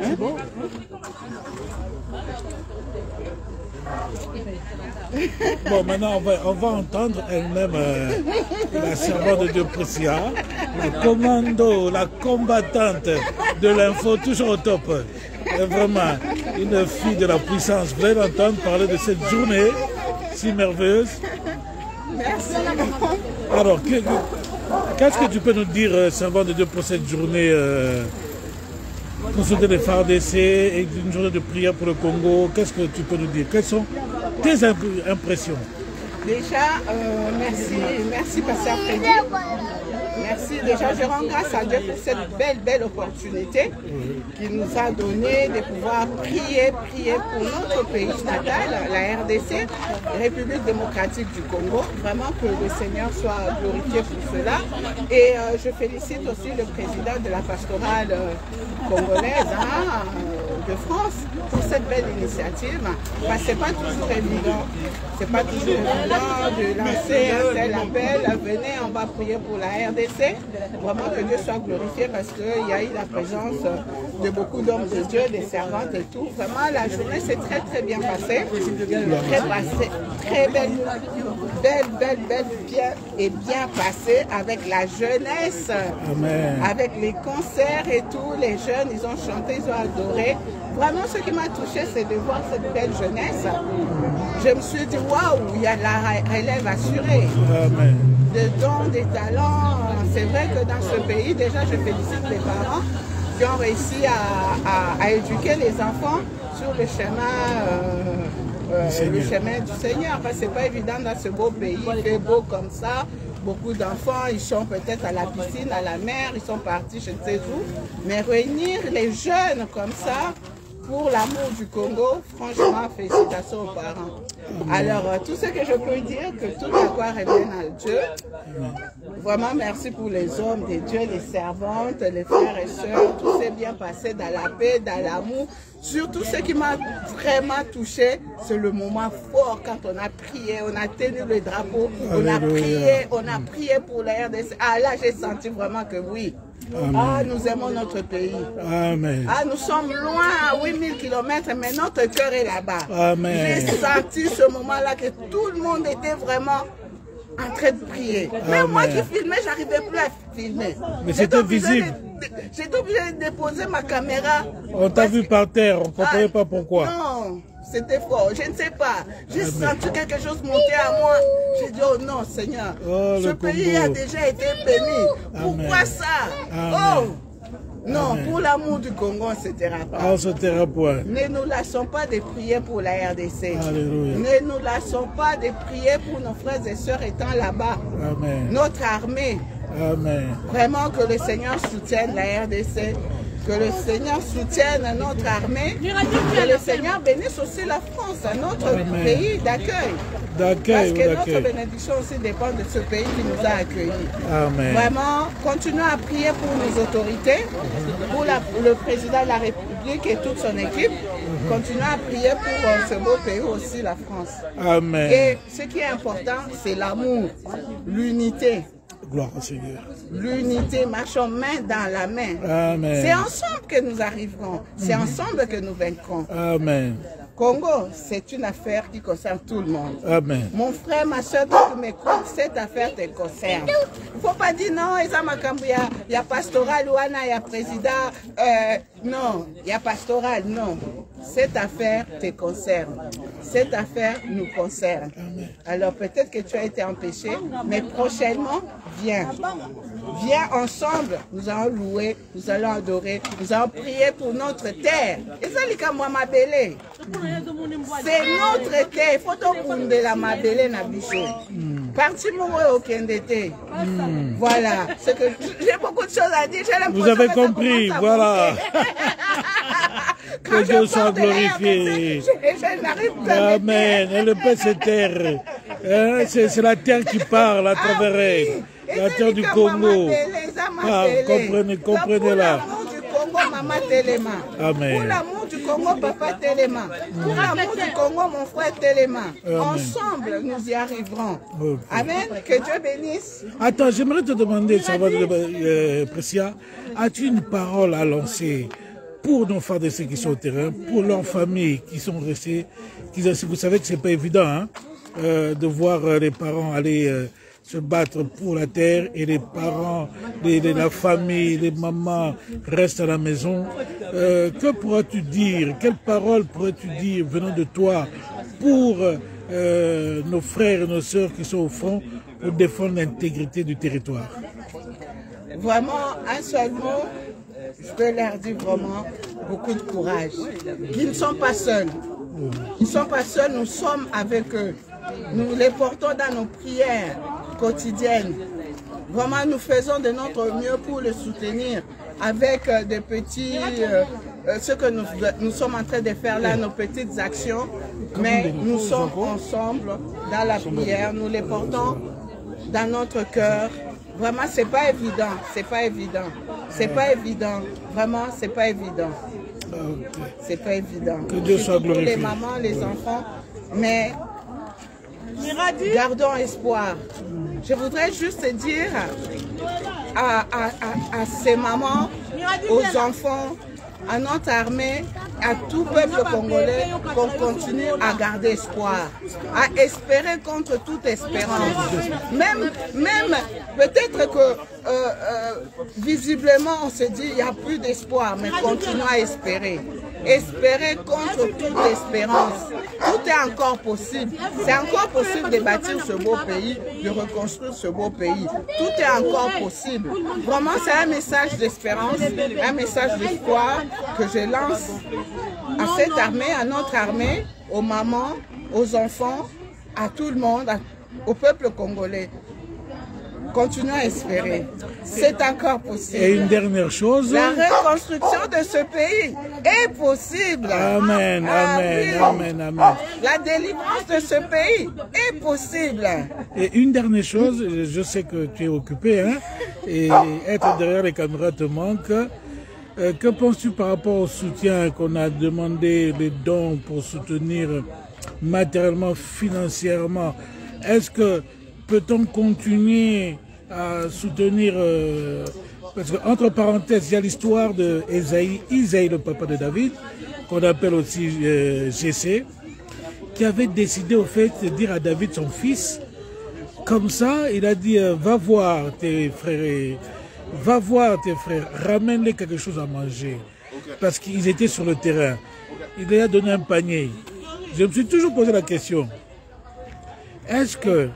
C'est bon. Bon, maintenant, on va entendre elle-même la servante de Dieu Priscilla, la commando, la combattante de l'info, toujours au top. Vraiment, une fille de la puissance. Vous allez entendre parler de cette journée si merveilleuse. Merci. Alors, qu'est-ce que tu peux nous dire, servante de Dieu, pour cette journée consulter les FARDC et une journée de prière pour le Congo? Qu'est-ce que tu peux nous dire? Quelles sont tes impressions? Déjà, merci Pasteur Freddy. Merci. Déjà, je rends grâce à Dieu pour cette belle opportunité qu'il nous a donné de pouvoir prier pour notre pays natal, la RDC, République démocratique du Congo. Vraiment que le Seigneur soit glorifié pour cela. Et je félicite aussi le président de la pastorale congolaise de France pour cette belle initiative. Parce que ce n'est pas toujours évident. C'est pas toujours évident de lancer un tel appel. Venez, on va prier pour la RDC. Vraiment que Dieu soit glorifié parce qu'il y a eu la présence de beaucoup d'hommes de Dieu, des servantes et tout. Vraiment, la journée s'est très bien passée. Très bien passée avec la jeunesse. Amen. Avec les concerts et tout. Les jeunes, ils ont chanté, ils ont adoré. Vraiment, ce qui m'a touché, c'est de voir cette belle jeunesse. Je me suis dit, waouh, il y a la relève assurée. Amen. De dons, des talents. C'est vrai que dans ce pays, déjà, je félicite les parents qui ont réussi à éduquer les enfants sur le chemin du Seigneur. Parce que ce n'est pas évident dans ce beau pays, il fait beau comme ça. Beaucoup d'enfants, ils sont peut-être à la piscine, à la mer, ils sont partis je ne sais où. Mais réunir les jeunes comme ça, pour l'amour du Congo, franchement, félicitations aux parents. Alors, tout ce que je peux dire, que toute la gloire revienne à Dieu. Vraiment, merci pour les hommes de Dieu, les servantes, les frères et sœurs. Tout s'est bien passé dans la paix, dans l'amour. Surtout, ce qui m'a vraiment touché, c'est le moment fort quand on a prié, on a tenu le drapeau, on a prié pour la RDC. Ah là, j'ai senti vraiment que oui. Amen. Ah, nous aimons notre pays. Amen. Ah, nous sommes loin à 8000 km, mais notre cœur est là-bas. Amen. J'ai senti ce moment-là que tout le monde était vraiment en train de prier. Même moi qui filmais, j'arrivais plus à filmer. Mais c'était visible. J'étais obligée de déposer ma caméra. On t'a vu par terre, on ne comprenait pas pourquoi. Non, c'était fort, je ne sais pas. J'ai senti quelque chose monter à moi. J'ai dit, oh non, Seigneur, ce pays a déjà été béni. Pourquoi ça? Oh non, pour l'amour du Congo, on ne se taira pas. On se taira point. Ne nous lassons pas de prier pour la RDC. Alléluia. Ne nous lassons pas de prier pour nos frères et sœurs étant là-bas. Notre armée. Amen. Vraiment que le Seigneur soutienne la RDC. Que le Seigneur soutienne notre armée. Que le Seigneur bénisse aussi la France, notre pays d'accueil. Parce que notre bénédiction aussi dépend de ce pays qui nous a accueillis. Amen. Vraiment, continuons à prier pour nos autorités, pour le président de la République et toute son équipe. Continuons à prier pour ce beau pays aussi, la France. Amen. Et ce qui est important, c'est l'amour, l'unité. Gloire au Seigneur. L'unité, marchons main dans la main. Amen. C'est ensemble que nous arriverons. C'est ensemble que nous vaincrons. Amen. Congo, c'est une affaire qui concerne tout le monde. Amen. Mon frère, ma soeur, tu m'écoutes, cette affaire te concerne. Il ne faut pas dire non, il y a pastoral, il y a président. Non, il y a pastoral, non. Cette affaire te concerne. Cette affaire nous concerne. Alors peut-être que tu as été empêché, mais prochainement, viens. Viens ensemble, nous allons louer, nous allons adorer, nous allons prier pour notre terre. Et ça, c'est notre terre. Il faut que la mabele na bicho. Parti mourir au Kendete. Voilà. J'ai beaucoup de choses à dire. Vous avez compris, voilà. Que Dieu soit glorifié. Amen. Et le paix, c'est terre. C'est la terre qui parle à travers elle. La terre du Congo. Ah, comprenez-la. maman Téléma. Amen. Pour l'amour du Congo, papa Téléma. Pour l'amour du Congo, mon frère Téléma. Ensemble, nous y arriverons. Okay. Amen. Que Dieu bénisse. Attends, j'aimerais te demander, Precia, as-tu une parole à lancer pour nos frères de ceux qui sont au terrain, pour leurs familles qui sont restés, vous savez que c'est pas évident hein, de voir les parents aller se battre pour la terre et les parents, la famille, les mamans restent à la maison. Que pourras-tu dire, quelle parole pourrais-tu dire venant de toi pour nos frères et nos sœurs qui sont au front pour défendre l'intégrité du territoire? Vraiment, un seul mot, je peux leur dire vraiment beaucoup de courage. Ils ne sont pas seuls. Ils ne sont pas seuls, nous sommes avec eux. Nous les portons dans nos prières quotidiennes. Vraiment, nous faisons de notre mieux pour le soutenir avec des petits, ce que nous sommes en train de faire là, nos petites actions. Mais nous sommes ensemble dans la prière, nous les portons dans notre cœur. Vraiment, c'est pas évident, c'est pas évident, c'est pas évident. Vraiment, c'est pas évident. C'est pas évident. Que Dieu soit glorifié. Pour les mamans, les enfants, mais gardons espoir. Je voudrais juste dire à ces mamans, aux enfants, à notre armée, à tout peuple congolais, qu'on continue à garder espoir, à espérer contre toute espérance. Même peut-être que visiblement on se dit il n'y a plus d'espoir, mais continuons à espérer. Espérer contre toute espérance. Tout est encore possible. C'est encore possible de bâtir ce beau pays, de reconstruire ce beau pays. Tout est encore possible. Vraiment, c'est un message d'espérance, un message d'espoir que je lance à cette armée, à notre armée, aux mamans, aux enfants, à tout le monde, au peuple congolais. Continuons à espérer. C'est encore possible. Et une dernière chose. La reconstruction de ce pays est possible. Amen, amen, oui. amen, amen. La délivrance de ce pays est possible. Et une dernière chose, je sais que tu es occupé, hein, et être derrière les caméras te manque. Que penses-tu par rapport au soutien qu'on a demandé, les dons pour soutenir matériellement, financièrement? Est-ce que peut-on continuer à soutenir, parce qu'entre parenthèses, il y a l'histoire de Isaïe, le papa de David, qu'on appelle aussi GC, qui avait décidé au fait de dire à David, son fils, comme ça, il a dit, va voir tes frères, ramène-les quelque chose à manger, parce qu'ils étaient sur le terrain. Il lui a donné un panier. Je me suis toujours posé la question, est-ce que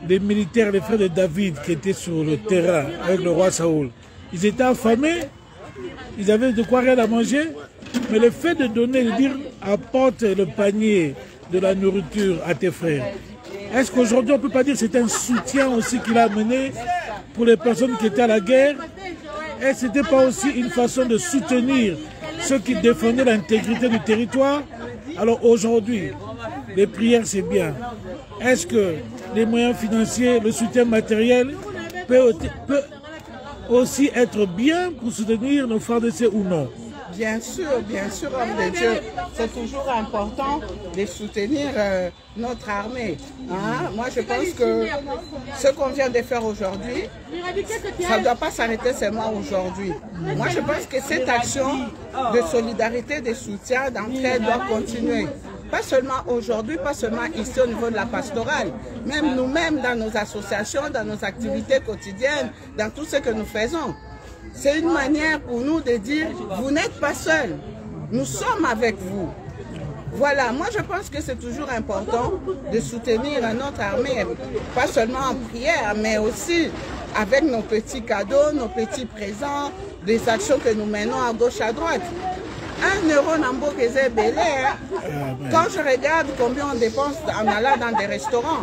les militaires, les frères de David qui étaient sur le terrain avec le roi Saoul, ils étaient affamés, ils avaient de quoi rien à manger, mais le fait de donner, de dire apporte le panier de la nourriture à tes frères, est-ce qu'aujourd'hui on ne peut pas dire que c'est un soutien aussi qu'il a amené pour les personnes qui étaient à la guerre? Et ce n'était pas aussi une façon de soutenir ceux qui défendaient l'intégrité du territoire? Alors aujourd'hui, les prières c'est bien. Est-ce que les moyens financiers, le soutien matériel peut aussi être bien pour soutenir nos frères de ou non? Bien sûr, homme de Dieu, c'est toujours important de soutenir notre armée. Hein? Moi, je pense que ce qu'on vient de faire aujourd'hui, ça ne doit pas s'arrêter seulement aujourd'hui. Moi, je pense que cette action de solidarité, de soutien, d'entraide doit continuer. Pas seulement aujourd'hui, pas seulement ici au niveau de la pastorale, même nous-mêmes dans nos associations, dans nos activités quotidiennes, dans tout ce que nous faisons. C'est une manière pour nous de dire, vous n'êtes pas seuls, nous sommes avec vous. Voilà, moi je pense que c'est toujours important de soutenir notre armée, pas seulement en prière, mais aussi avec nos petits cadeaux, nos petits présents, des actions que nous menons à gauche, à droite. 1 euro Nambo Kézé Belé, quand je regarde combien on dépense en allant dans des restaurants,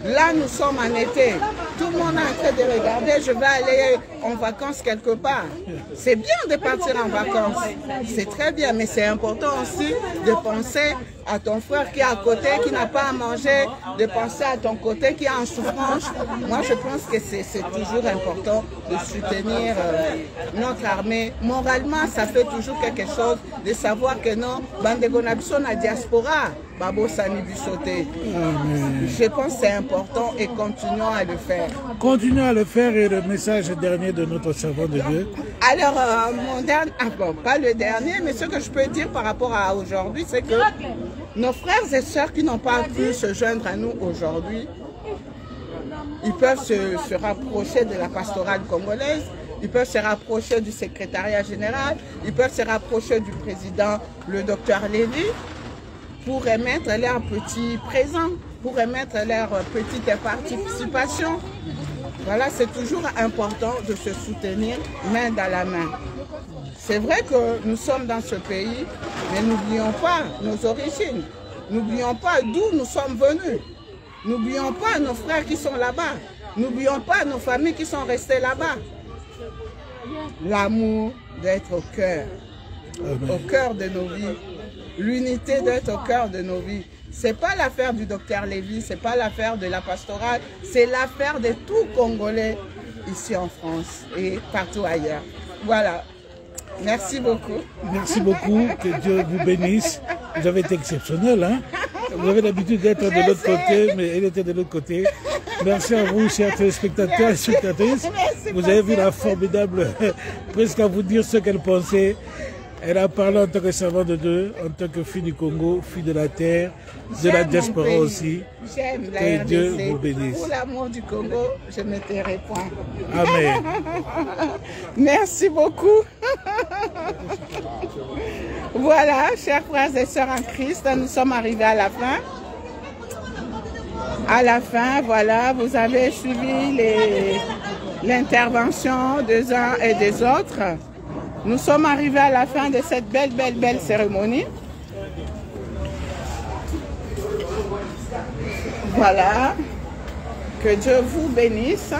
là nous sommes en été, tout le monde est en train de regarder, je vais aller en vacances quelque part. C'est bien de partir en vacances, c'est très bien, mais c'est important aussi de penser à ton frère qui est à côté, qui n'a pas à manger, de penser à ton côté qui est en souffrance. Moi, je pense que c'est toujours important de soutenir notre armée. Moralement, ça fait toujours quelque chose de savoir que non, Bandego Nabiso na diaspora, Babo Sani Bissoté. Je pense que c'est important et continuons à le faire. Continuons à le faire et le message dernier de notre servant de Dieu. Alors, mon dernier, bon, pas le dernier, mais ce que je peux dire par rapport à aujourd'hui, c'est que nos frères et sœurs qui n'ont pas pu se joindre à nous aujourd'hui, ils peuvent se rapprocher de la pastorale congolaise, ils peuvent se rapprocher du secrétariat général, ils peuvent se rapprocher du président, le docteur Lévy, pour émettre leur petit présent, pour émettre leur petite participation. Voilà, c'est toujours important de se soutenir main dans la main. C'est vrai que nous sommes dans ce pays, mais n'oublions pas nos origines. N'oublions pas d'où nous sommes venus. N'oublions pas nos frères qui sont là-bas. N'oublions pas nos familles qui sont restées là-bas. L'amour doit être au cœur de nos vies. L'unité doit être au cœur de nos vies. Ce n'est pas l'affaire du docteur Lévy, ce n'est pas l'affaire de la pastorale, c'est l'affaire de tout Congolais ici en France et partout ailleurs. Voilà. Merci beaucoup. Merci beaucoup, que Dieu vous bénisse. Vous avez été exceptionnel, hein? Vous avez l'habitude d'être de l'autre côté, mais elle était de l'autre côté. Merci à vous, chers téléspectateurs et spectatrices. Vous avez vu la formidable, presque à vous dire ce qu'elle pensait. Elle a parlé en tant que servante de Dieu, en tant que fille du Congo, fille de la terre, de la diaspora aussi. J'aime la Que RDC. Dieu vous bénisse. Pour l'amour du Congo, je ne tairai point. Amen. Merci beaucoup. Voilà, chers frères et sœurs en Christ, nous sommes arrivés à la fin. À la fin, voilà, vous avez suivi l'intervention des uns et des autres. Nous sommes arrivés à la fin de cette belle cérémonie. Voilà. Que Dieu vous bénisse.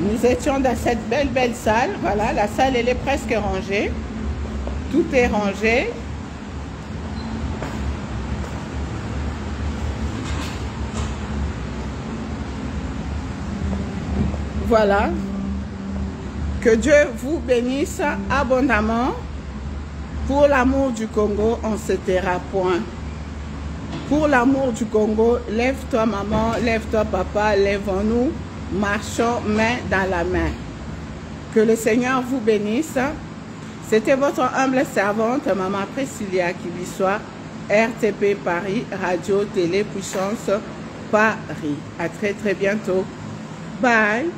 Nous étions dans cette belle salle. Voilà, la salle, elle est presque rangée. Tout est rangé. Voilà. Que Dieu vous bénisse abondamment. Pour l'amour du Congo, on ne se taira point. Pour l'amour du Congo, lève-toi maman, lève-toi papa, lèvons-nous, marchons main dans la main. Que le Seigneur vous bénisse. C'était votre humble servante, Maman Priscilla Kibisoa, RTP Paris, Radio Télé Puissance Paris. À très bientôt. Bye.